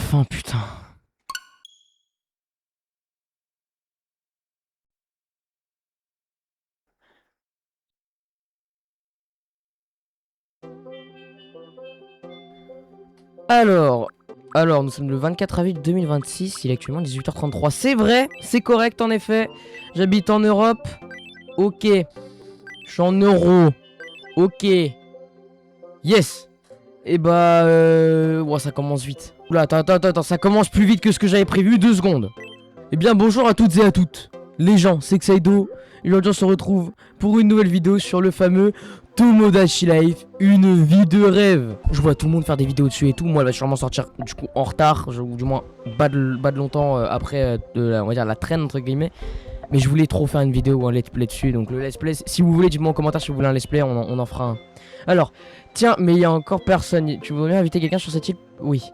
Enfin, putain. Alors, nous sommes le 24 avril 2026, il est actuellement 18h33. C'est vrai, c'est correct en effet. J'habite en Europe. Ok. Je suis en euro. Ok. Yes. Et bah, ouais, ça commence vite. Oula, attends, ça commence plus vite que ce que j'avais prévu, 2 secondes. Eh bien, bonjour à toutes et à toutes. Les gens, c'est Xaido. Et aujourd'hui, on se retrouve pour une nouvelle vidéo sur le fameux Tomodachi Life, une vie de rêve. Je vois tout le monde faire des vidéos dessus et tout. Moi, elle va sûrement sortir du coup en retard, ou du moins pas de longtemps après, on va dire la traîne entre guillemets. Mais je voulais trop faire une vidéo ou un let's play dessus. Donc le let's play, si vous voulez, dites-moi en commentaire si vous voulez un let's play, on en fera un. Alors, tiens, mais il y a encore personne. Tu voudrais inviter quelqu'un sur cette île? Oui.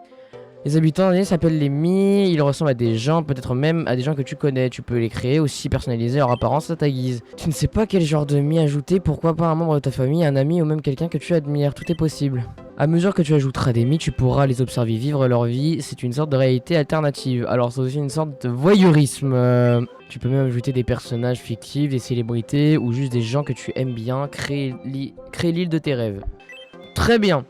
Les habitants s'appellent les Mi, ils ressemblent à des gens, peut-être même à des gens que tu connais. Tu peux les créer aussi, personnaliser leur apparence à ta guise. Tu ne sais pas quel genre de Mi ajouter, pourquoi pas un membre de ta famille, un ami ou même quelqu'un que tu admires, tout est possible. À mesure que tu ajouteras des Mi, tu pourras les observer vivre leur vie, c'est une sorte de réalité alternative. Alors c'est aussi une sorte de voyeurisme. Tu peux même ajouter des personnages fictifs, des célébrités ou juste des gens que tu aimes bien, créer l'île de tes rêves. Très bien.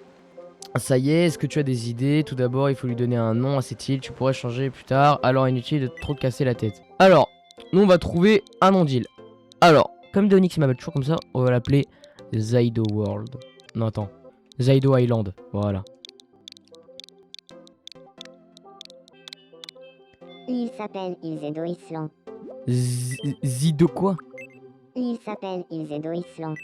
Ça y est, est-ce que tu as des idées? Tout d'abord, il faut lui donner un nom à cette île, tu pourrais changer plus tard, alors inutile de trop te casser la tête. Alors, nous on va trouver un nom d'île. Alors, comme Deonix m'appelle toujours comme ça, on va l'appeler Zaido World. Non, attends. Zaido Island, voilà. Il s'appelle Ilzedo Island. Zido quoi? Il s'appelle Ilzedo Island.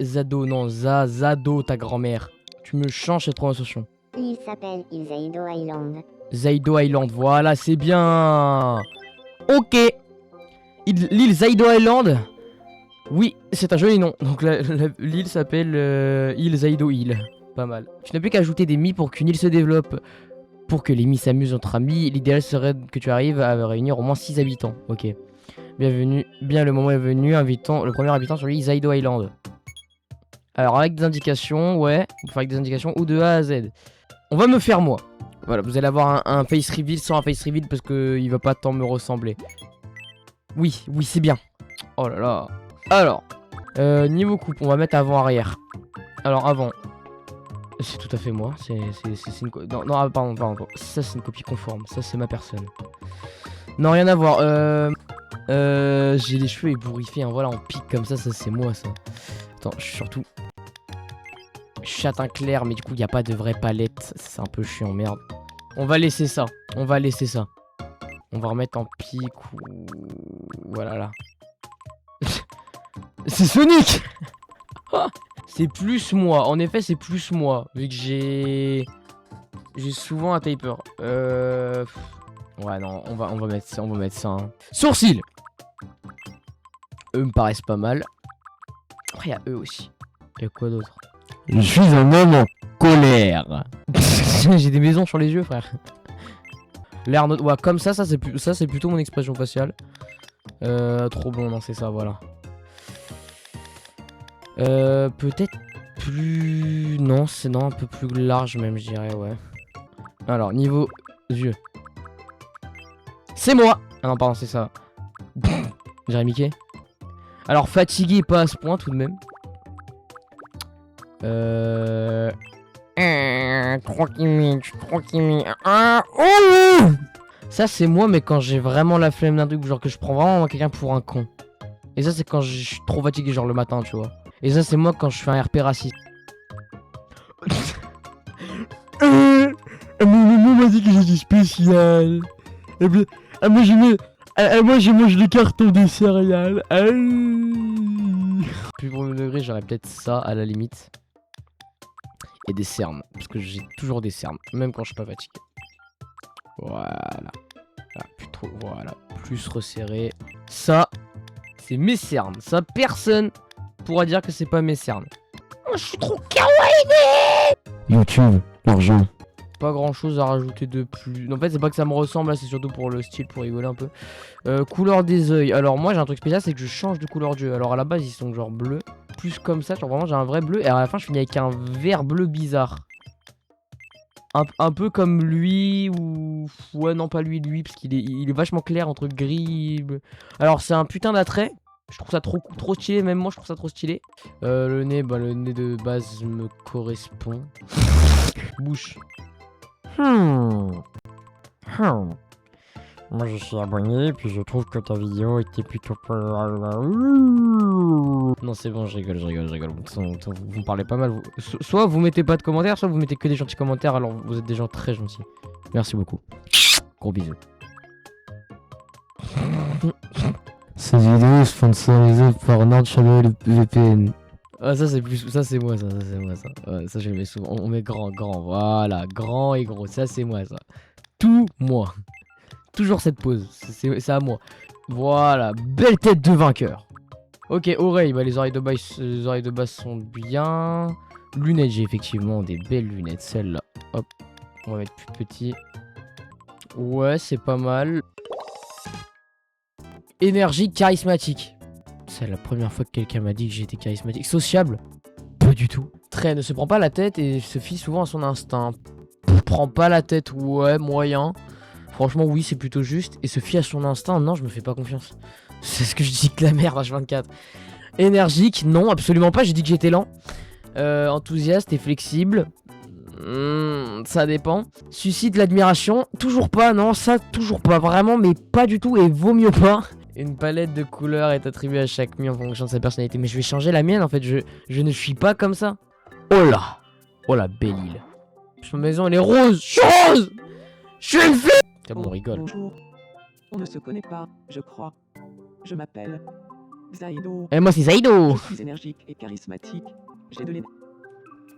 Zado, non, Zado, ta grand-mère. Tu me changes cette prononciation. Il s'appelle Ilzeido Island. Zaido Island, voilà, c'est bien. Ok. L'île Zaido Island. Oui, c'est un joli nom. Donc l'île s'appelle île Zaido Île. Pas mal. Tu n'as plus qu'à ajouter des Mi pour qu'une île se développe. Pour que les Mi s'amusent entre amis, l'idéal serait que tu arrives à réunir au moins 6 habitants. Ok. Bienvenue. Bien, le moment est venu. Invitons le premier habitant sur l'île Zaido Island. Alors avec des indications, ouais. On peut faire avec des indications ou de A à Z. On va me faire moi. Voilà, vous allez avoir un face reveal sans un face reveal parce que il va pas tant me ressembler. Oui, c'est bien. Oh là là. Alors, niveau coupe, on va mettre avant-arrière. Alors avant, c'est tout à fait moi. C'est une non, pardon. Ça c'est une copie conforme. Ça c'est ma personne. Non, rien à voir. J'ai les cheveux ébouriffés. Hein. Voilà, en pique comme ça c'est moi ça. Attends, je suis surtout châtain clair, mais du coup il n'y a pas de vraie palette. C'est un peu chiant, merde. On va laisser ça. On va remettre en pique ou voilà là. C'est Sonic. C'est plus moi. En effet, c'est plus moi. Vu que j'ai souvent un taper. Ouais, non, on va mettre ça. Hein. Sourcils. Eux me paraissent pas mal. Après, il y a eux aussi. Il y a quoi d'autre? Je suis un homme en colère. J'ai des maisons sur les yeux, frère. L'air ouais, comme ça c'est plutôt mon expression faciale. Trop bon, non, c'est ça, voilà. Peut-être plus... Non, c'est un peu plus large même, je dirais, ouais. Alors, niveau yeux. C'est moi. Ah non, pardon, c'est ça. J'ai Mickey. Alors, fatigué, pas à ce point, tout de même. 3 minutes. Ça, c'est moi, mais quand j'ai vraiment la flemme d'un truc, genre que je prends vraiment quelqu'un pour un con. Et ça, c'est quand je suis trop fatigué, genre le matin, tu vois. Et ça, c'est moi quand je fais un RP raciste. Maman m'a dit que j'étais spécial. Moi, je mange les cartons des céréales. Plus pour le degré, j'aurais peut-être ça à la limite. Et des cernes. Parce que j'ai toujours des cernes. Même quand je suis pas fatigué. Voilà. Voilà. Plus resserré. Ça, c'est mes cernes. Ça, personne pourra dire que c'est pas mes cernes. Oh, je suis trop kawaii. YouTube, l'argent. Pas grand chose à rajouter de plus. En fait, c'est pas que ça me ressemble, là, c'est surtout pour le style, pour rigoler un peu. Couleur des yeux. Alors, moi, j'ai un truc spécial, c'est que je change de couleur d'yeux. Alors, à la base, ils sont genre bleus. Plus comme ça, genre vraiment, j'ai un vrai bleu. Et à la fin, je finis avec un vert bleu bizarre. Un peu comme lui ou... Ouais, non, pas lui, parce il est vachement clair entre gris... Alors, c'est un putain d'attrait. Je trouve ça trop stylé, même moi, je trouve ça trop stylé. Le nez de base me correspond. Bouche. Moi je suis abonné, puis je trouve que ta vidéo était plutôt pas... Non, c'est bon, je rigole. De toute façon, vous me parlez pas mal. Soit vous mettez pas de commentaires, soit vous mettez que des gentils commentaires, alors vous êtes des gens très gentils. Merci beaucoup. Gros bisous. Cette vidéo est sponsorisée par NordVPN. Ah, ça c'est plus. Ça c'est moi, ça. Ouais, ça je le mets souvent. On met grand. Voilà, grand et gros. Ça c'est moi, ça. Tout moi. Toujours cette pose. C'est à moi. Voilà, belle tête de vainqueur. Ok, oreilles. Bah, les oreilles de base sont bien. Lunettes, j'ai effectivement des belles lunettes. Celles-là. Hop. On va mettre plus petit. Ouais, c'est pas mal. Énergique, charismatique. C'est la première fois que quelqu'un m'a dit que j'étais charismatique. Sociable? Pas du tout. Très ne se prend pas la tête et se fie souvent à son instinct. Prend pas la tête, ouais, moyen. Franchement, oui, c'est plutôt juste. Et se fie à son instinct, non, je me fais pas confiance. C'est ce que je dis que la merde, H24. Énergique, non, absolument pas. J'ai dit que j'étais lent. Enthousiaste et flexible. Ça dépend. Suscite l'admiration. Toujours pas, non, ça, toujours pas. Vraiment, mais pas du tout et vaut mieux pas. Une palette de couleurs est attribuée à chaque mi en fonction de sa personnalité. Mais je vais changer la mienne en fait. Je ne suis pas comme ça. Oh là. Oh la belle île. Ma maison elle est rose. Je suis rose. Je suis une fille. Comme on rigole. Bonjour. On ne se connaît pas, je crois. Je m'appelle Zaido. Et moi c'est Zaido. Je suis énergique et charismatique. J'ai de l'énergie.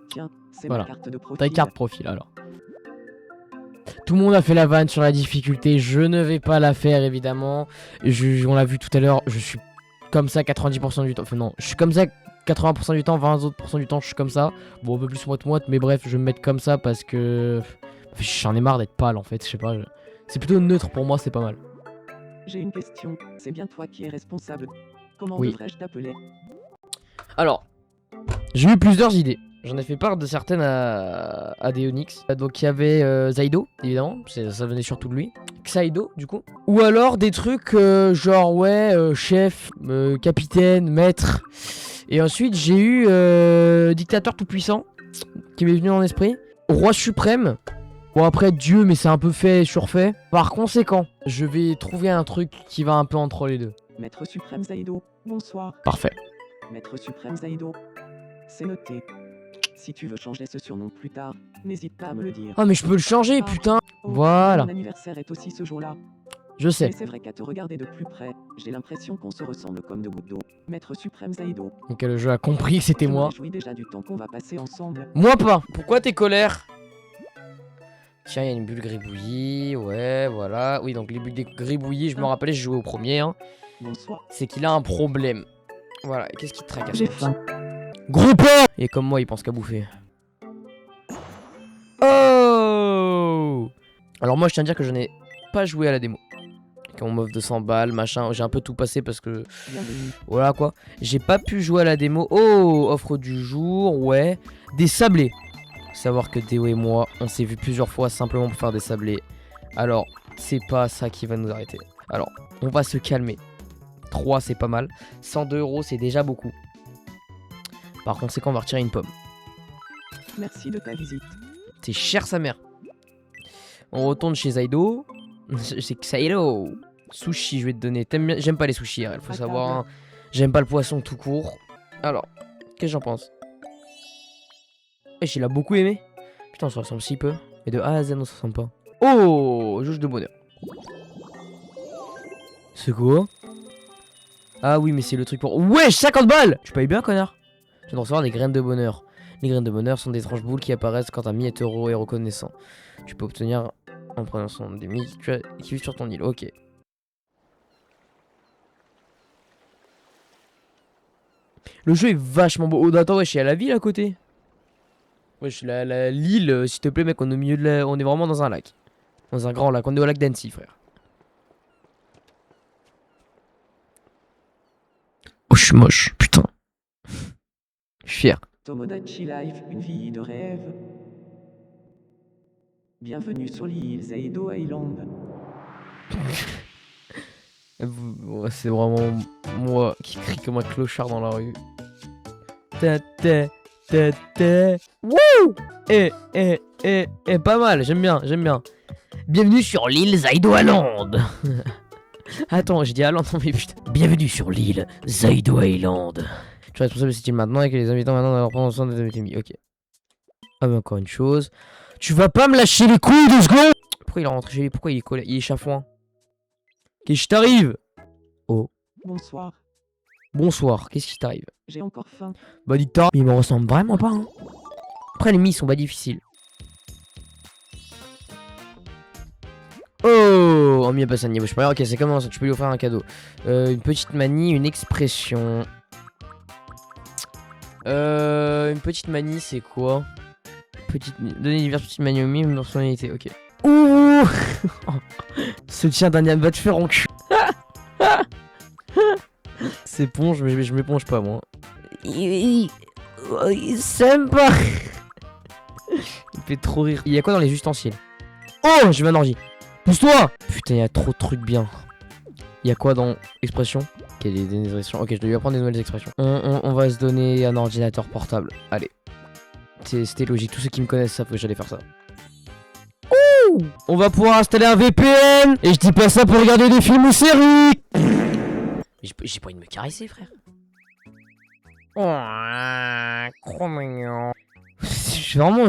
Tiens, c'est Voilà. ma carte de profil. Ta carte profil alors. Tout le monde a fait la vanne sur la difficulté. Je ne vais pas la faire évidemment. On l'a vu tout à l'heure. Je suis comme ça 90% du temps. Enfin non, je suis comme ça 80% du temps. 20 autres % du temps, je suis comme ça. Bon, un peu plus moite-moite, mais bref, je vais me mettre comme ça parce que j'en ai marre d'être pâle en fait. Je sais pas. C'est plutôt neutre pour moi, c'est pas mal. J'ai une question. C'est bien toi qui es responsable. Comment Oui. devrais-je t'appeler? Alors, j'ai eu plusieurs idées. J'en ai fait part de certaines à des Onyx. Donc il y avait Zaido, évidemment, ça venait surtout de lui. Xaido, du coup. Ou alors des trucs genre, ouais, chef, capitaine, maître. Et ensuite j'ai eu dictateur tout-puissant, qui m'est venu en esprit. Roi suprême. Bon après Dieu, mais c'est un peu fait, surfait. Par conséquent, je vais trouver un truc qui va un peu entre les deux. Maître suprême Zaido, bonsoir. Parfait. Maître suprême Zaido. C'est noté. Si tu veux changer ce surnom plus tard, n'hésite pas à me le dire. Ah mais je peux le changer, putain. Oh, Voilà. Mon anniversaire est aussi ce jour-là. Je sais. Mais c'est vrai qu'à te regarder de plus près, j'ai l'impression qu'on se ressemble comme deux gouttes d'eau. Maître suprême Zaido. Donc le jeu a compris que c'était Je me moi. réjouis déjà du temps qu'on va passer ensemble. Moi pas. Pourquoi t'es colère? Tiens, il y a une bulle gribouillie. Ouais, voilà. Oui, donc les bulles gribouillies, je me rappelais, je jouais au premier. Hein. Bonsoir. C'est qu'il a un problème. Voilà, qu'est-ce qui te tracasse? J'ai faim. Gros porc! Et comme moi, il pense qu'à bouffer. Oh! Alors moi, je tiens à dire que je n'ai pas joué à la démo. Quand on m'offre 200 balles, machin, j'ai un peu tout passé parce que... Bienvenue. Voilà quoi. J'ai pas pu jouer à la démo. Oh! Offre du jour, ouais. Des sablés. Savoir que Déo et moi, on s'est vu plusieurs fois simplement pour faire des sablés. Alors, c'est pas ça qui va nous arrêter. Alors, on va se calmer. 3, c'est pas mal. 102 €, c'est déjà beaucoup. Par conséquent, on va retirer une pomme. Merci de ta visite. C'est cher sa mère. On retourne chez Zaido. C'est Xaido. Sushi, je vais te donner. J'aime pas les sushis, il faut savoir. Hein. J'aime pas le poisson tout court. Alors, qu'est-ce que j'en pense? Il a beaucoup aimé. Putain, on se ressemble si peu. Et de A à Z, on se ressemble pas. Oh, jauge de bonheur. C'est quoi? Ah oui, mais c'est le truc pour... Wesh, 50 balles! Tu payes bien, connard. Je viens de recevoir des graines de bonheur. Les graines de bonheur sont des étranges boules qui apparaissent quand un mi est heureux et reconnaissant. Tu peux obtenir en prenant son des mi qui vivent sur ton île. Ok. Le jeu est vachement beau. Oh, attends, wesh, il y a la ville à côté. Wesh, l'île, s'il te plaît, mec, on est au milieu de la... On est vraiment dans un lac. Dans un grand lac. On est au lac d'Annecy, frère. Oh, je suis moche, putain. Je suis fier. Tomodachi Life, une vie de rêve. Bienvenue sur l'île Zaido Island. Ouais, c'est vraiment moi qui crie comme un clochard dans la rue. Ta ta ta ta. Wouh! Pas mal, j'aime bien, j'aime bien. Bienvenue sur l'île Zaido Island. Attends, j'ai dit Island, non mais putain. Bienvenue sur l'île Zaido Island. Je suis responsable de cette île maintenant et que les invités maintenant doivent prendre soin de mes. Ok. Ah, mais encore une chose. Tu vas pas me lâcher les couilles 2 secondes? Pourquoi il est rentré chez lui? Pourquoi il est collé? Il est chafouin. Qu'est-ce qui t'arrive? Oh. Bonsoir, Bonsoir, qu'est-ce qui t'arrive? j'ai encore faim. Bah dis toi, il me ressemble vraiment pas, hein. Après les mis sont pas difficiles. Oh, on m'y a passé un niveau supérieur. Ok, c'est comment ça? Tu peux lui offrir un cadeau. Une petite manie, une expression. Une petite manie, c'est quoi? Donner diverses petites manies aux mimes, une personnalité, ok. Ouh. Soutien d'un va te faire en cul. C'est bon, je m'éponge pas moi. Il s'aime pas. Il fait trop rire. Il y a quoi dans les ustensiles? Oh, j'ai ma orgie. Pousse-toi. Putain, il y a trop de trucs bien. Il y a quoi dans expression? Ok, des expressions. Ok, je dois lui apprendre des nouvelles expressions. On va se donner un ordinateur portable. Allez. C'était logique. Tous ceux qui me connaissent savent que j'allais faire ça. Ouh, on va pouvoir installer un VPN. Et je dis pas ça pour regarder des films ou séries. J'ai pas envie de me caresser, frère. Oh, trop mignon. Je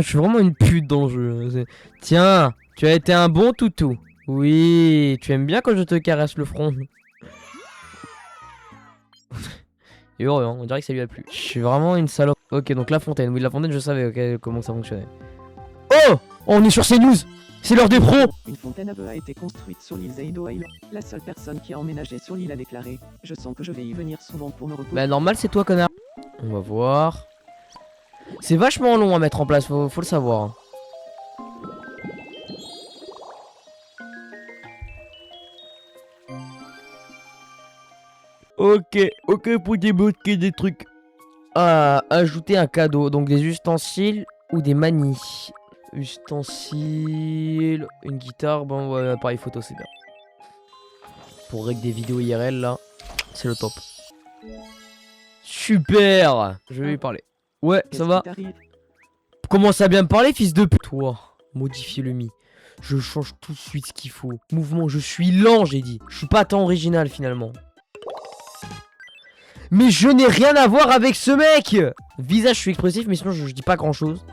suis vraiment une pute dans le jeu. Tiens, tu as été un bon toutou. Oui, tu aimes bien quand je te caresse le front. Et heureux, hein, on dirait que ça lui a plu. Je suis vraiment une salope. Ok, donc la fontaine. Oui, la fontaine, je savais comment ça fonctionnait. Oh, on est sur CNews. C'est l'heure des pros. Une fontaine à bœufs a été construite sur l'île Zaido Island. La seule personne qui a emménagé sur l'île a déclaré: je sens que je vais y venir souvent pour me reposer. Bah normal, c'est toi, connard. On va voir. C'est vachement long à mettre en place, faut le savoir. Ok, pour débloquer des trucs. Ah, ajouter un cadeau, donc des ustensiles ou des manies. Ustensiles, une guitare, bon, ouais, appareil photo, c'est bien. Pour régler des vidéos IRL, là, c'est le top. Super. Je vais lui parler. Ouais, ça va. Commence à bien me parler, fils de pute. Toi, modifier le mi. Je change tout de suite ce qu'il faut. Mouvement, je suis lent, j'ai dit. Je suis pas tant original, finalement. Mais je n'ai rien à voir avec ce mec. Visage, je suis expressif, mais sinon, je dis pas grand-chose.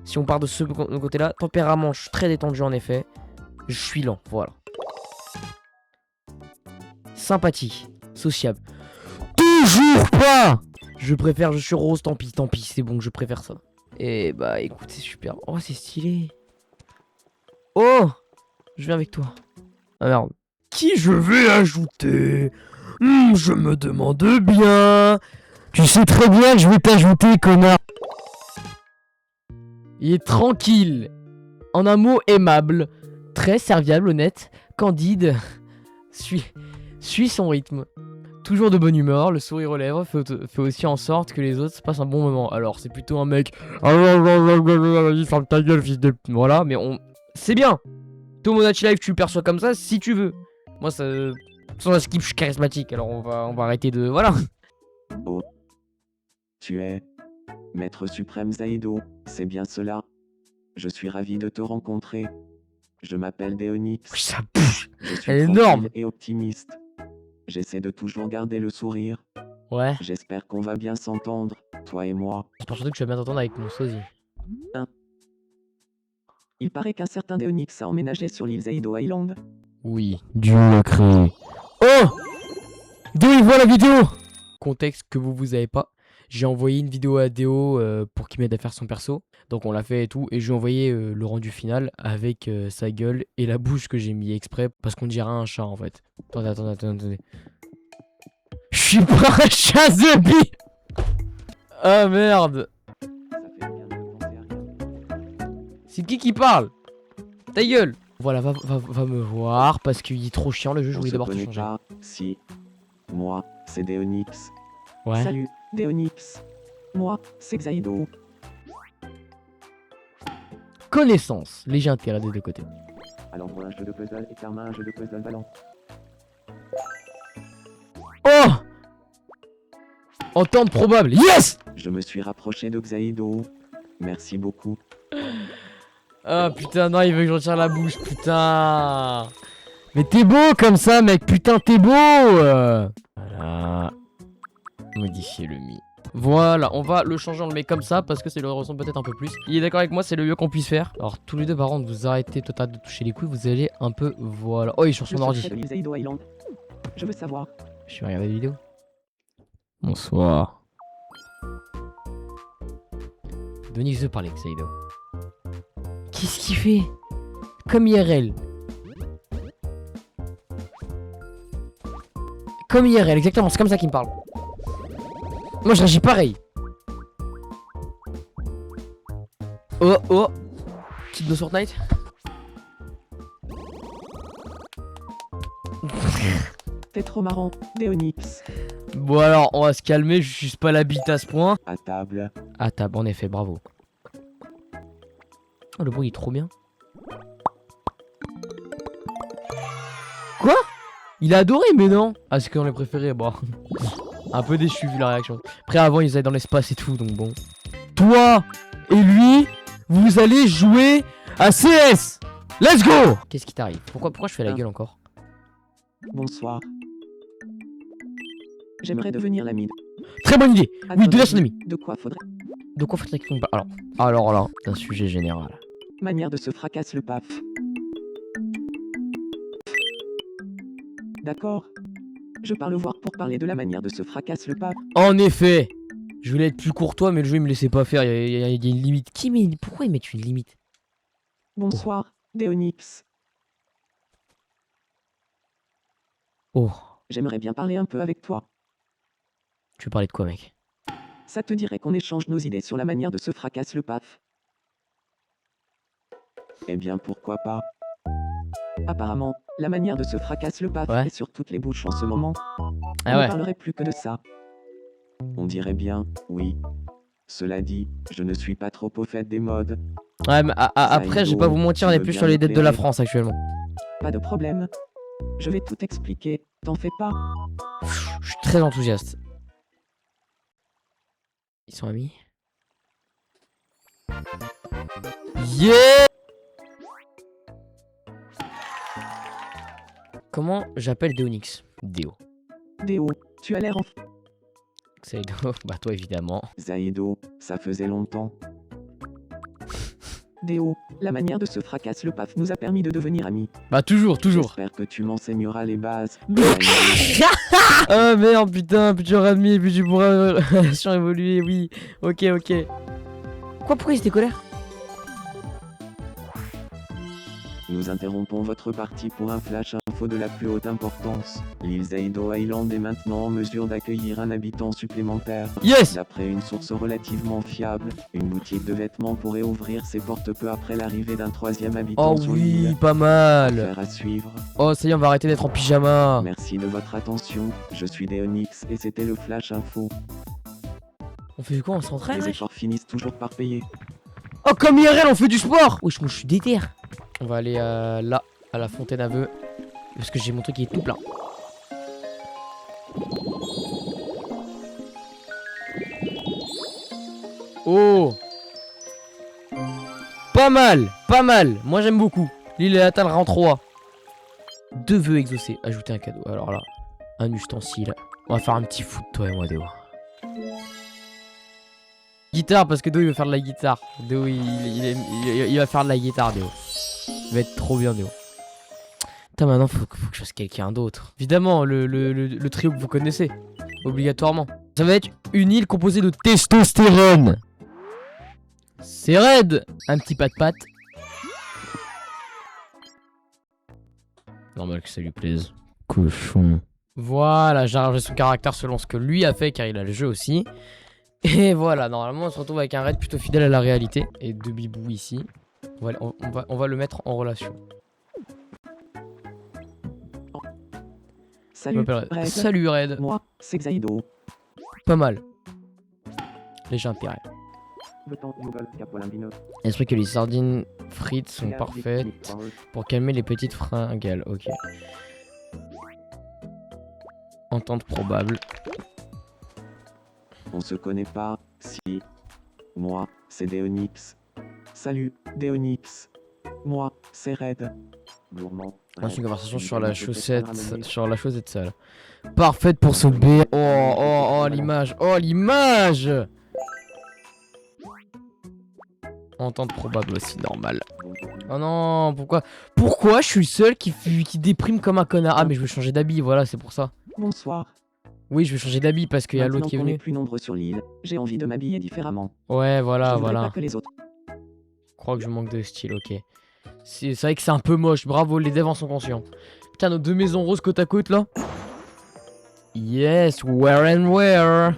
Si on part de ce côté-là. Tempérament, je suis très détendu, en effet. Je suis lent, voilà. Sympathie. Sociable. Toujours pas. Je suis rose, tant pis, c'est bon, je préfère ça. Et bah écoute, c'est super. Oh, c'est stylé. Oh, je viens avec toi. Ah merde. Qui je vais ajouter? Je me demande bien. Tu sais très bien que je vais t'ajouter, connard. Il est tranquille. En un mot, aimable. Très serviable, honnête. Candide. Suis son rythme. Toujours de bonne humeur, le sourire aux lèvres fait aussi en sorte que les autres passent un bon moment. Alors, c'est plutôt un mec. Vas-y, ferme ta gueule, fils de. Voilà, mais on. C'est bien! Tomodachi Life, tu le perçois comme ça si tu veux. Moi, ça. Sans skip, je suis charismatique, alors on va arrêter de. Voilà! Oh. Tu es Maître Suprême Zaido, c'est bien cela. Je suis ravi de te rencontrer. Je m'appelle Déonix. Ça bouge! Je suis Elle est tranquille énorme! et optimiste. J'essaie de toujours garder le sourire. Ouais. J'espère qu'on va bien s'entendre, toi et moi. J'espère surtout que tu vas bien t'entendre avec mon sosie. Il paraît qu'un certain Déonix a emménagé sur l'île Zaido Island. Oui, Dieu l'a créé. Oh! Déo, il voit la vidéo! Contexte que vous avez pas. J'ai envoyé une vidéo à Déo pour qu'il m'aide à faire son perso. Donc on l'a fait et tout. Et je lui ai envoyé le rendu final avec sa gueule et la bouche que j'ai mis exprès. Parce qu'on dirait un chat en fait. Attendez. Je suis pas un chat zombie! Ah merde! Ça fait bien de penser à rien. C'est qui parle? Ta gueule! Voilà, va me voir parce qu'il est trop chiant le jeu, je On voulais se d'abord tout connaît changer. pas, si. Moi, c'est Déonix. Ouais. Salut, Déonix. Moi, c'est Zaido. connaissance. Léger intérêt des deux côtés. Alors moi un jeu de puzzle et Karma un jeu de puzzle valant. Oh! Entente probable. Yes! Je me suis rapproché de Xaido. Merci beaucoup. Ah putain, non, il veut que je retire la bouche, putain. Mais t'es beau comme ça, mec, putain, t'es beau. Voilà. Modifier le mi. Voilà, on va le changer, on le met comme ça parce que ça lui ressemble peut-être un peu plus. Il est d'accord avec moi, c'est le mieux qu'on puisse faire. Alors, tous les deux, par contre, vous arrêtez total de toucher les couilles, vous allez un peu. Voilà. Oh, il est sur son ordi. Je veux savoir. Je vais regarder la vidéo. Bonsoir. Denis veut parler, Xaido. Qu'est-ce qu'il fait? Comme IRL. Comme IRL, exactement, c'est comme ça qu'il me parle. Moi je réagis pareil. Oh oh. Petite no Fortnite. T'es trop marrant, Déonyx. Bon alors, on va se calmer, je suis pas la bite à ce point. À table. À table, en effet, bravo. Oh, le bruit est trop bien. Quoi? Il a adoré, mais non. Ah, c'est qu'on les préférés, bon. Un peu déçu vu la réaction. Après, avant, ils allaient dans l'espace et tout, donc bon. Toi et lui, vous allez jouer à CS. Let's go. Qu'est-ce qui t'arrive? Pourquoi je fais la gueule encore? Bonsoir. J'aimerais devenir l'ami. Très bonne idée. À Oui, ton de son avis, ami. De quoi faudrait De quoi faudrait qu'on parle? Alors là, c'est un sujet général. manière de se fracasse le paf. D'accord. Je parle voir pour parler de la manière de se fracasse le paf. En effet, je voulais être plus courtois, mais le jeu il me laissait pas faire. Il y a une limite. Pourquoi ils mettent une limite? Bonsoir, Déonyx. Oh, J'aimerais bien parler un peu avec toi. tu veux parler de quoi, mec? Ça te dirait qu'on échange nos idées sur la manière de se fracasse le paf. Eh bien pourquoi pas. Apparemment, la manière de se fracasse le paf Ouais. est sur toutes les bouches en ce moment. On Ah ne ouais. parlerait plus que de ça. On dirait bien, oui. Cela dit, je ne suis pas trop au fait des modes. Ouais, mais après, je vais pas vous mentir, on est plus sur les dettes de la France actuellement. Pas de problème. Je vais tout expliquer, t'en fais pas. Je suis très enthousiaste. Ils sont amis. Yeah! Comment j'appelle Déonyx? Déo. Déo, tu as l'air en... C'est Déo. Bah toi évidemment. Zaido, ça faisait longtemps. Déo, la manière de se fracasse le paf nous a permis de devenir amis. Bah toujours. J'espère que tu m'enseigneras les bases. Ah merde putain, plus tu auras admis, plus tu pourras relation évoluer, oui. Ok. Quoi, pourquoi il était colère? Nous interrompons votre partie pour un flash info de la plus haute importance. L'île Zaido Island est maintenant en mesure d'accueillir un habitant supplémentaire. Yes! D'après une source relativement fiable, une boutique de vêtements pourrait ouvrir ses portes peu après l'arrivée d'un troisième habitant Oh sur oui, l'île. pas mal. Affaire à suivre. Oh ça y est, on va arrêter d'être en pyjama. Merci de votre attention, je suis Déonyx et c'était le flash info. On fait quoi? On s'entraîne? Les wesh efforts finissent toujours par payer. Oh comme IRL, on fait du sport. Wesh, moi je suis déter. On va aller là, à la fontaine à vœux. Parce que j'ai mon truc qui est tout plein. Oh! Pas mal. Moi j'aime beaucoup. L'île est atteint le rang 3. 2 vœux exaucés. Ajouter un cadeau. Alors là, un ustensile. On va faire un petit foot, toi et moi, Déo. Guitare, parce que Déo il veut faire de la guitare. Déo il va faire de la guitare, Déo. Il va être trop bien, Déo. Putain, maintenant faut que je fasse quelqu'un d'autre. Évidemment, le trio que vous connaissez. Obligatoirement. Ça va être une île composée de testostérone. C'est raide. Un petit pas de patte. Normal que ça lui plaise. Cochon. Voilà, j'ai arrangé son caractère selon ce que lui a fait, car il a le jeu aussi. Et voilà, normalement on se retrouve avec un raid plutôt fidèle à la réalité. Et deux bibous ici. On va le mettre en relation. Je Salut, m'appelle Red. Red. Salut Red. Moi, c'est Xaido. Pas mal. Léger impérial. Esprit que les sardines frites sont parfaites pour calmer les petites fringales. Ok. Entente probable. On se connaît pas, si. Moi, c'est Déonyx. Salut, Déonyx. Moi, c'est Red. Gourmand. Lance une conversation sur la chaussette sale. Parfaite pour se B. Oh l'image. Oh l'image. Entente probable aussi, normal. Oh non, pourquoi je suis le seul qui déprime comme un connard? Ah mais je veux changer d'habit, voilà, c'est pour ça. Bonsoir. Oui, je vais changer d'habit parce qu'il y a l'autre qui est Maintenant qu'on venu. plus nombreux sur l'île, j'ai envie de m'habiller différemment. Ouais, Je voilà, ne voudrais voilà. pas que les autres. Je crois que je manque de style, ok. C'est vrai que c'est un peu moche, bravo, les devs en sont conscients. Putain, nos deux maisons roses côte à côte là. Yes, where and where.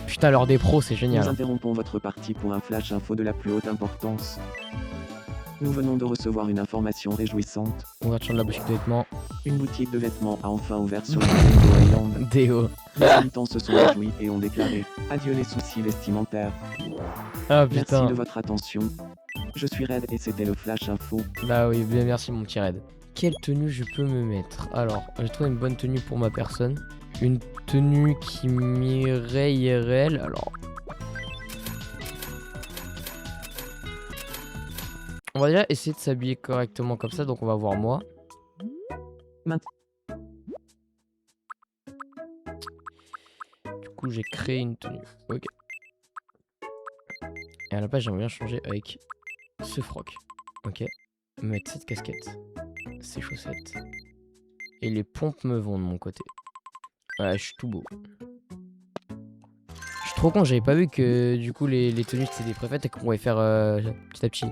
Putain, l'heure des pros, c'est Nous génial. interrompons votre partie pour un flash info de la plus haute importance. Nous venons de recevoir une information réjouissante. Ouverture de la boutique de vêtements. Une boutique de vêtements a enfin ouvert sur l'île de Island. Déo. Les habitants se sont réjouis et ont déclaré « Adieu les soucis vestimentaires ». Ah Merci putain. de votre attention. Je suis Red et c'était le flash info. Bah oui, bien merci mon petit raid. Quelle tenue je peux me mettre? Alors, j'ai trouvé une bonne tenue pour ma personne. Une tenue qui m'irait IRL. Alors, on va déjà essayer de s'habiller correctement comme ça, donc on va voir moi. Du coup, j'ai créé une tenue. Ok. Et à la base, j'aimerais bien changer avec ce froc. Ok. Mettre cette casquette. Ces chaussettes. Et les pompes me vont de mon côté. Ouais, je suis tout beau. Je suis trop con, j'avais pas vu que du coup les tenues c'était des préfètes et qu'on pouvait faire petit à petit.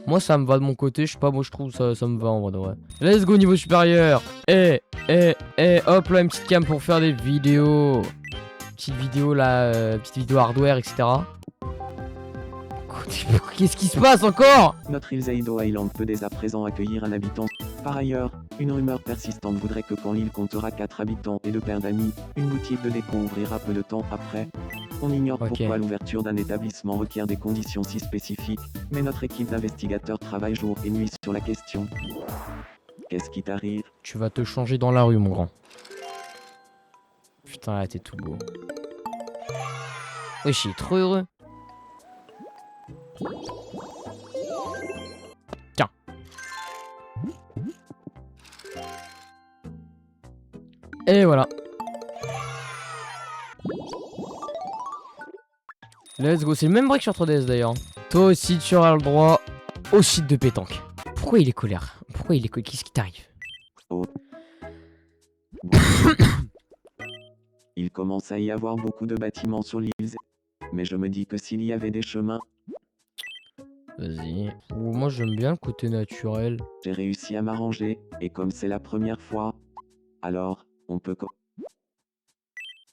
Moi ça me va de mon côté, je sais pas, moi je trouve ça me va en vrai de vrai. Let's go niveau supérieur. Hop là une petite cam pour faire des vidéos. Petite vidéo là, petite vidéo hardware etc. Qu'est-ce qui se passe encore? Notre île Zaido Island peut dès à présent accueillir un habitant. Par ailleurs, une rumeur persistante voudrait que quand l'île comptera 4 habitants et 2 paires d'amis, une boutique de déco ouvrira peu de temps après. On ignore Ok. pourquoi l'ouverture d'un établissement requiert des conditions si spécifiques, mais notre équipe d'investigateurs travaille jour et nuit sur la question. Qu'est-ce qui t'arrive? Tu vas te changer dans la rue mon grand. Putain là t'es tout beau. Oui je suis trop heureux. Tiens. Et voilà. Let's go. C'est le même break sur 3DS d'ailleurs. Toi aussi tu auras le droit au site de pétanque. Pourquoi il est colère? Pourquoi il est colère? Qu'est-ce qui t'arrive? Oh. Il commence à y avoir beaucoup de bâtiments sur l'île. Mais je me dis que s'il y avait des chemins, Vas-y. Moi j'aime bien le côté naturel. j'ai réussi à m'arranger, et comme c'est la première fois, alors, on peut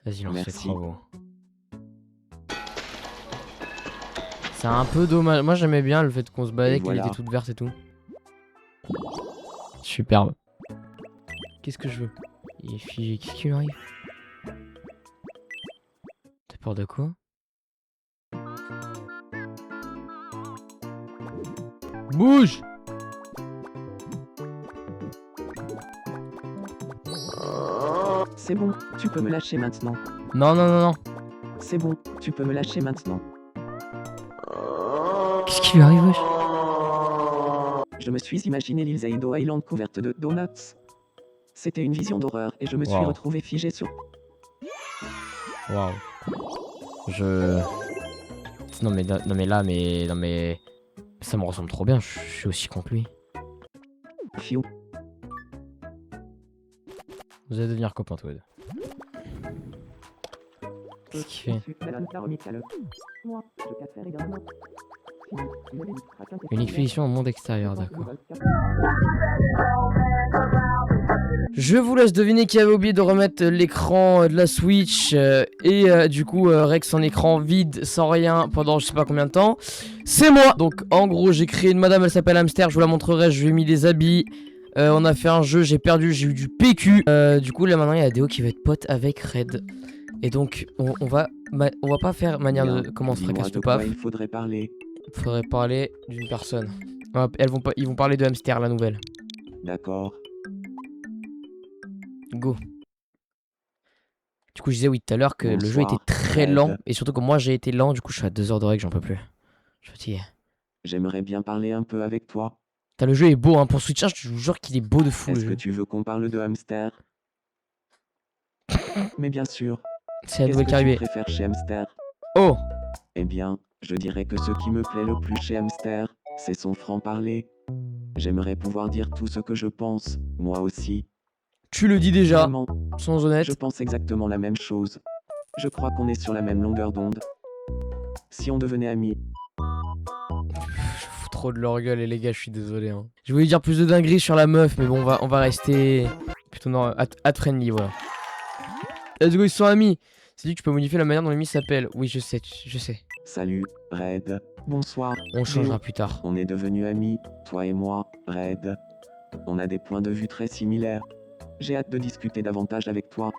Vas-y lance les Merci. travaux. C'est un peu dommage. Moi j'aimais bien le fait qu'on se baladait, Et qu'elle voilà. était toute verte et tout. Superbe. Qu'est-ce que je veux? Il est figé. Qu'est-ce qui lui arrive? T'as peur de quoi? Bouge! C'est bon, tu peux me lâcher maintenant. Non, non, non, non. C'est bon, tu peux me lâcher maintenant. Qu'est-ce qui lui arrive, wesh? Je me suis imaginé l'île Zaido Island couverte de donuts. C'était une vision d'horreur et je me suis Wow. retrouvé figé sur. Waouh. Non mais non mais ça me ressemble trop bien, je suis aussi con que lui. Fiu. Vous allez devenir copains tous les deux. Qu'est-ce qu'il fait? Une expédition au monde extérieur, d'accord. Je vous laisse deviner qui avait oublié de remettre l'écran de la Switch et du coup Rex en écran vide sans rien pendant je sais pas combien de temps. C'est moi. Donc en gros j'ai créé une madame, elle s'appelle Hamster, je vous la montrerai, je lui ai mis des habits. On a fait un jeu, j'ai perdu, j'ai eu du PQ. Du coup là maintenant il y a Déo qui va être pote avec Red. Et donc, on va pas faire manière Bien, de comment on se dis-moi fracasse de le quoi paf. il faudrait parler. Faudrait parler d'une personne. Hop, ils vont parler de Hamster, la nouvelle. D'accord. Go. Du coup, je disais oui tout à l'heure que le jeu était Bonsoir, très Red. lent. Et surtout que moi j'ai été lent, du coup je suis à 2 heures de règle, j'en peux plus. Je suis fatigué. J'aimerais bien parler un peu avec toi. Putain, le jeu est beau, hein. Pour Switch, je vous jure qu'il est beau de fou le Est-ce que jeu. tu veux qu'on parle de hamster? Mais bien sûr. C'est la Qu'est-ce nouvelle que qui est tu arrivée. préfères chez hamster? Oh! Eh bien, je dirais que ce qui me plaît le plus chez hamster, c'est son franc-parler. J'aimerais pouvoir dire tout ce que je pense, moi aussi. Tu le dis déjà, Vraiment, sans honnête. je pense exactement la même chose. Je crois qu'on est sur la même longueur d'onde. Si on devenait amis, Je fous trop de leur gueule et les gars, je suis désolé. Hein. Je voulais dire plus de dingueries sur la meuf, mais bon, on va rester plutôt ad friendly, voilà. Let's go, ils sont amis. C'est dit que tu peux modifier la manière dont l'ami s'appelle. Oui, je sais, je sais. salut, Red. Bonsoir. On changera Léo. plus tard. On est devenus amis, toi et moi, Red. On a des points de vue très similaires. J'ai hâte de discuter davantage avec toi.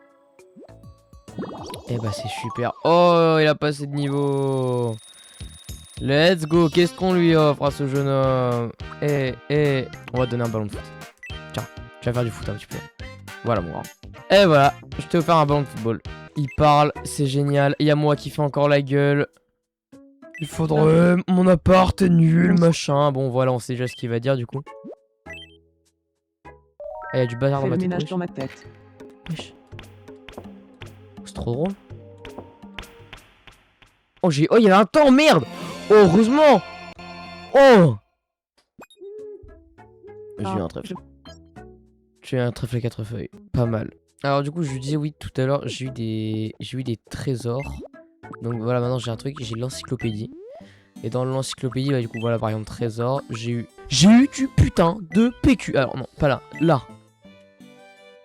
Eh bah c'est super. Oh, il a passé de niveau. Let's go. Qu'est-ce qu'on lui offre à ce jeune homme? On va te donner un ballon de foot. Tiens, tu vas faire du foot un petit peu. Voilà mon grand. Et voilà, je t'ai offert un ballon de football. Il parle, c'est génial. Il y a moi qui fais encore la gueule. Il faudrait... Mon appart est nul, machin. Bon voilà, on sait déjà ce qu'il va dire du coup. Ah, il y a du bazar Fais dans ma le tête. ménage wesh. dans ma tête. Wesh. C'est trop drôle. Oh, il y avait un temps, merde. Oh, heureusement. Oh. J'ai eu un trèfle. J'ai eu un trèfle à 4 feuilles. Pas mal. Alors du coup, je lui disais oui tout à l'heure, j'ai eu des trésors. Donc voilà, maintenant j'ai un truc, j'ai l'encyclopédie. Et dans l'encyclopédie, bah du coup voilà, par exemple trésor, j'ai eu du putain de PQ. Alors non, pas là, là.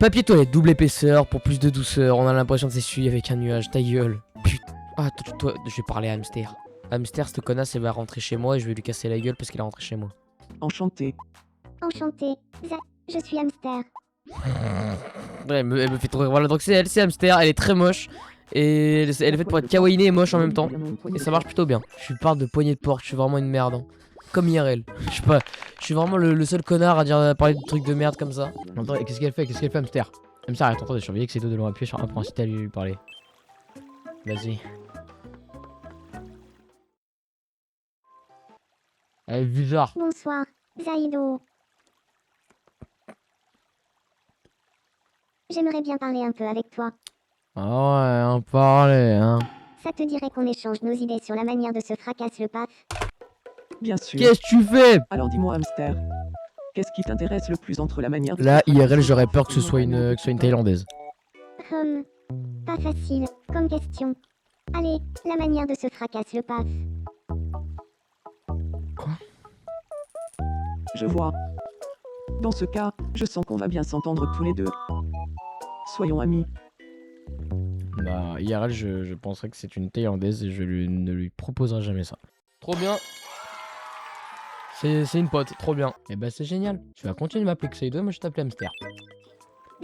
Papier toilette, double épaisseur pour plus de douceur. On a l'impression de s'essuyer avec un nuage. Ta gueule. Putain. Ah, toi, je vais parler à Hamster. Hamster, cette connasse, elle va rentrer chez moi et je vais lui casser la gueule parce qu'elle est rentrée chez moi. Enchanté. Enchanté. Je suis hamster. Ouais, elle me fait trop rire. Voilà, donc c'est Hamster, elle est très moche. Et elle est faite pour être kawaiinée et moche en même temps. Et ça marche plutôt bien. Je lui parle de poignée de porte, je suis vraiment une merde. Hein. Comme IRL. Je sais pas, je suis vraiment le seul connard à parler de trucs de merde comme ça. Attends, qu'est-ce qu'elle fait? Qu'est-ce qu'elle fait, Hamster? Hamster, arrête en train de surveiller que c'est deux de l'ont appuyé sur un pour inciter à lui parler. Vas-y. Elle est bizarre. Bonsoir, Zaïdo. J'aimerais bien parler un peu avec toi. Ah ouais, on parlait, hein. Ça te dirait qu'on échange nos idées sur la manière de se fracasser le paf? Bien sûr. Qu'est-ce que tu fais? Alors dis-moi, hamster. Qu'est-ce qui t'intéresse le plus entre la manière de... Là, se fracasser IRL, j'aurais le peur que ce paf soit une Thaïlandaise. Pas facile, comme question. Allez, la manière de se fracasser le paf. Je vois. Dans ce cas, je sens qu'on va bien s'entendre tous les deux. Soyons amis. Bah, IRL, je penserais que c'est une Thaïlandaise et ne lui proposerai jamais ça. Trop bien. C'est une pote, trop bien. Et bah, c'est génial. Tu vas continuer de m'appeler Xaido, moi je t'appelle Hamster.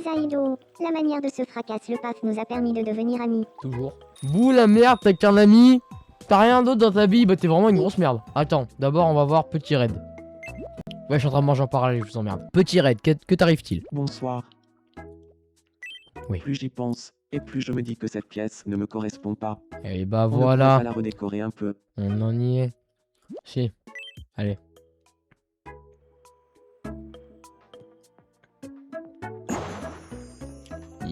Zaïdo, la manière de se fracasser le paf nous a permis de devenir amis. Toujours. Bouh la merde, t'as qu'un ami. T'as rien d'autre dans ta vie, bah t'es vraiment une grosse merde. Attends, d'abord on va voir Petit Red. Ouais, je suis en train de manger en parallèle, je vous emmerde. Petit Red, que t'arrive-t-il? Bonsoir. Oui. Plus j'y pense, et plus je me dis que cette pièce ne me correspond pas. Et bah On ne pourrait voilà, pas la redécorer un peu. on en y est. Si, allez.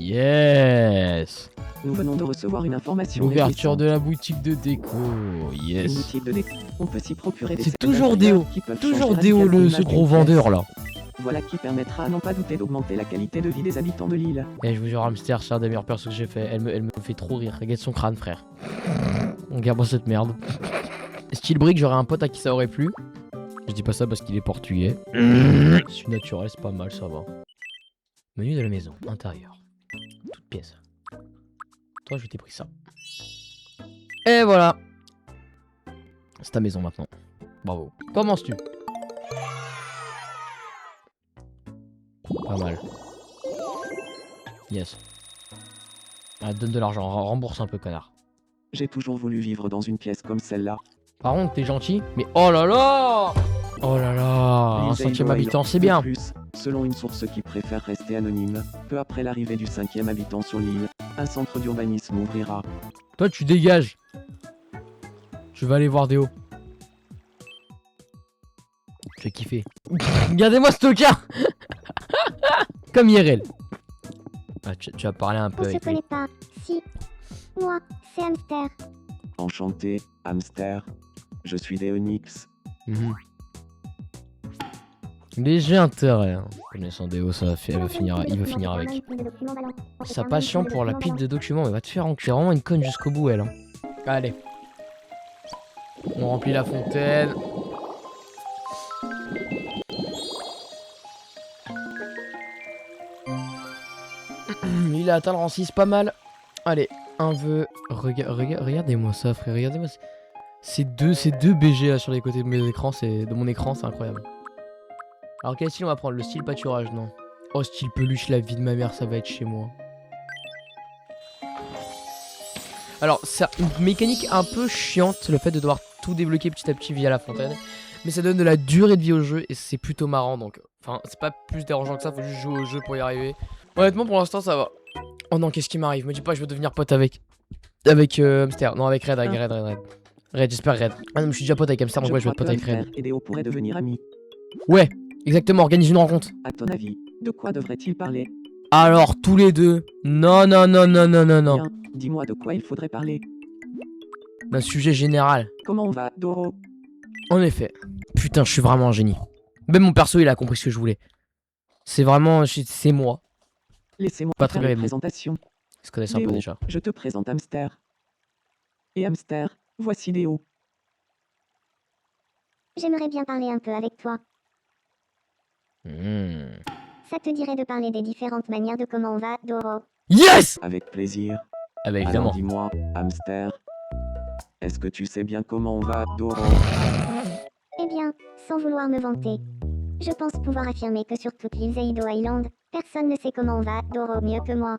Yes. Nous venons de recevoir une information. L'ouverture réjouissante. de la boutique de déco, Une yes. boutique de déco. On peut s'y procurer des C'est services toujours intérieurs Déo, qui peuvent toujours changer Déo radicalement ce l'image gros d'une pièce. vendeur là. Voilà qui permettra à n'en pas douter d'augmenter la qualité de vie des habitants de l'île. Et je vous jure, Hamster, c'est un des meilleurs persos que j'ai fait. Elle me fait trop rire. Regarde son crâne, frère. Regarde-moi cette merde. Style Brick, j'aurais un pote à qui ça aurait plu. Je dis pas ça parce qu'il est portugais. C'est naturel, c'est pas mal, ça va. Menu de la maison, intérieur. Toute pièce. Toi, je t'ai pris ça. Et voilà. C'est ta maison maintenant. Bravo. Commences-tu? Pas mal. Yes. Ah, donne de l'argent, rembourse un peu, connard. J'ai toujours voulu vivre dans une pièce comme celle-là. Par contre, t'es gentil, mais oh là là! Oh là là! Un L'île centième Zaido habitant, Island. c'est De bien. plus, selon une source qui préfère rester anonyme, peu après l'arrivée du 5e habitant sur l'île, un centre d'urbanisme ouvrira. Toi, tu dégages. Je vais aller voir Déo. Je vais kiffer. Regardez-moi ce tocard. Comme IRL. Ah, tu vas parler un peu On se avec lui. connaît pas. Si. Moi, c'est Hamster. Enchanté, hamster. Je suis Déonyx. Mhm. Léger intérêt. Hein. Connaissant Déo, il va finir avec. Sa passion pour la pile de documents, mais va te faire enculer. C'est vraiment une conne jusqu'au bout, elle. Hein. Allez. On remplit la fontaine. Il a atteint le rang 6, pas mal. Allez, un vœu. Regardez-moi ça, frère. Regardez-moi. Ces deux BG là sur les côtés de mes écrans, de mon écran, c'est incroyable. Alors quel style on va prendre? Le style pâturage, non. Oh, style peluche, la vie de ma mère, ça va être chez moi. Alors, c'est une mécanique un peu chiante, le fait de devoir tout débloquer petit à petit via la fontaine. Mais ça donne de la durée de vie au jeu et c'est plutôt marrant, donc... Enfin, c'est pas plus dérangeant que ça, faut juste jouer au jeu pour y arriver. Honnêtement, pour l'instant, ça va. Oh non, qu'est-ce qui m'arrive? Me dis pas que je veux devenir pote avec... Hamster. Non, avec Red, Red, j'espère Red. Ah non, mais je suis déjà pote avec Hamster, donc ouais, je vais être pote avec Red. Hamster et Déo pourraient devenir amis. Ouais, exactement, organise une rencontre. À ton avis, de quoi devrait-il parler? Alors, tous les deux. Non. Bien, dis-moi de quoi il faudrait parler. D'un sujet général. Comment on va, Doro? En effet. Putain, je suis vraiment un génie. Même mon perso, il a compris ce que je voulais. C'est vraiment... C'est moi. Laissez-moi Pas très faire bien, une mais bon. présentation. Ils se connaissent un peu Déo, déjà. je te présente Hamster. Et Hamster, voici Déo. J'aimerais bien parler un peu avec toi. Ça te dirait de parler des différentes manières de comment on va, Doro? Yes! Avec plaisir. Ah bah Alors évidemment. dis-moi, Hamster. Est-ce que tu sais bien comment on va, Doro? Eh bien, sans vouloir me vanter, je pense pouvoir affirmer que sur toute l'île Zaido Island, personne ne sait comment on va, Doro, mieux que moi.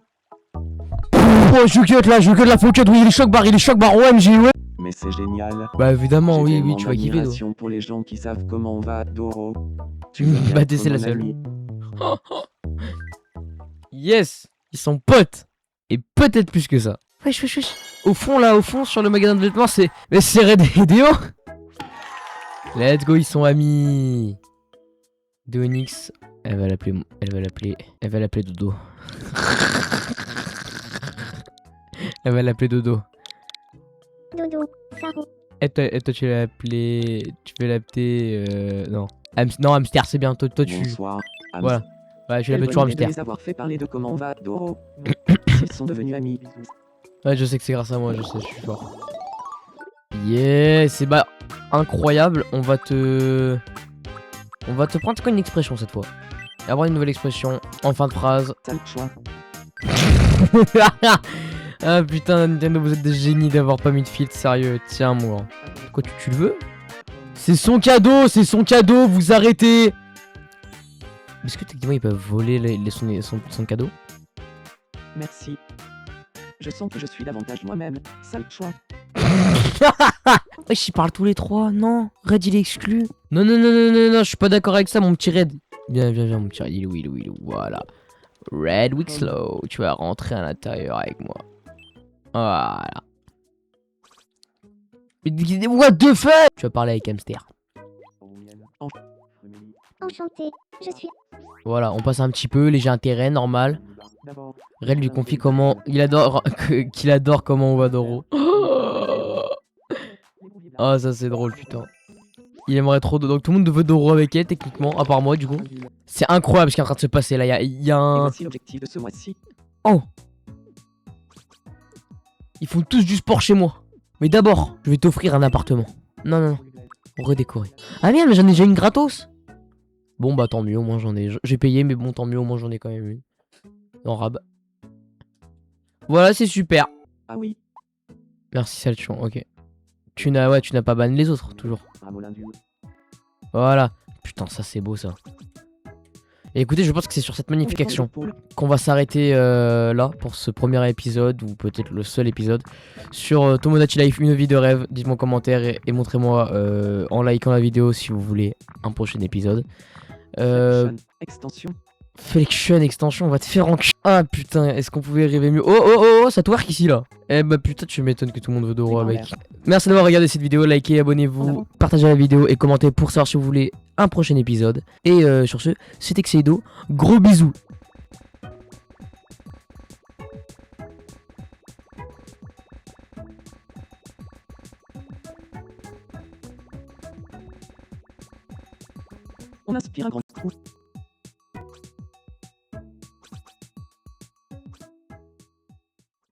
Oh, je cut la faux cut, oui, il est choc bar, OMG, ouais. Mais c'est génial. Bah évidemment, J'ai oui, tellement tu vas kiffer, Do. d'admiration pour les gens qui savent comment on va, Doro. Tu veux bien Bah, être c'est la mon seule. ami. Yes! Ils sont potes! Et peut-être plus que ça. Wesh. Au fond, sur le magasin de vêtements, c'est... Mais c'est Red et Déo! Let's go, ils sont amis! Déonyx, elle va l'appeler Dodo. Elle va l'appeler Dodo. Dodo, Saro, Et toi, tu l'as appelé... Tu veux l'appeler... Non. Non, Hamster, c'est bien. Toi, tu... Bonsoir, Hamster. Voilà. Ouais, tu Quelle l'appelles toujours bonne idée de Hamster. les avoir fait parler de comment on va, Doro. Ils sont devenus amis. Ouais, je sais que c'est grâce à moi, je sais, je suis fort. Yes, c'est bah incroyable. On va te prendre quoi une expression cette fois. Et avoir une nouvelle expression en fin de phrase. Sale choix. Ah putain, Nintendo, vous êtes des génies d'avoir pas mis de filtre, sérieux. Tiens, moi. Quoi, tu le veux? C'est son cadeau, vous arrêtez. Est-ce que techniquement ils peuvent voler son cadeau? Merci. Je sens que je suis davantage moi-même. Sale choix. Wesh, ils parlent tous les trois, non. Red il est exclu. Non, je suis pas d'accord avec ça, mon petit Red. Viens, mon petit Red, il est où, voilà. Red Wickslow, tu vas rentrer à l'intérieur avec moi. Voilà. Mais what the fuck? Tu vas parler avec Hamster. enchanté, je suis... Voilà, on passe un petit peu, léger intérêt, normal. D'abord, Red lui confie comment il adore qu'il adore comment on va Doro. Ah ça c'est drôle putain. Il aimerait trop donc tout le monde veut Doro avec elle techniquement, à part moi du coup. C'est incroyable ce qui est en train de se passer là, il y a et un... voici l'objectif de ce mois-ci. Oh. Ils font tous du sport chez moi. Mais d'abord, je vais t'offrir un appartement. Non, redécorer. Ah merde, mais j'en ai déjà une gratos. Bon bah tant mieux, au moins j'en ai... J'ai payé mais bon tant mieux, au moins j'en ai quand même une. En rab. Voilà, c'est super. Ah oui. Merci Salchon, ok. Tu n'as pas banni les autres, toujours. Bravo l'indu. Voilà. Putain, ça c'est beau ça. Et écoutez, je pense que c'est sur cette magnifique On dépend de action pôle. qu'on va s'arrêter là pour ce premier épisode, ou peut-être le seul épisode, sur Tomodachi Life, une vie de rêve. Dites-moi en commentaire et montrez-moi en likant la vidéo si vous voulez un prochain épisode. Flexion, extension. Flexion extension, on va te faire en... Ah putain, est-ce qu'on pouvait rêver mieux? Oh, ça twerk ici là. Eh bah putain, tu m'étonnes que tout le monde veut Doro C'est dans avec. Merci d'avoir regardé cette vidéo, likez, En abonnez-vous, avant. partagez la vidéo et commentez pour savoir si vous voulez un prochain épisode. Et sur ce, c'était Xeido, gros bisous. On inspire un grand coup.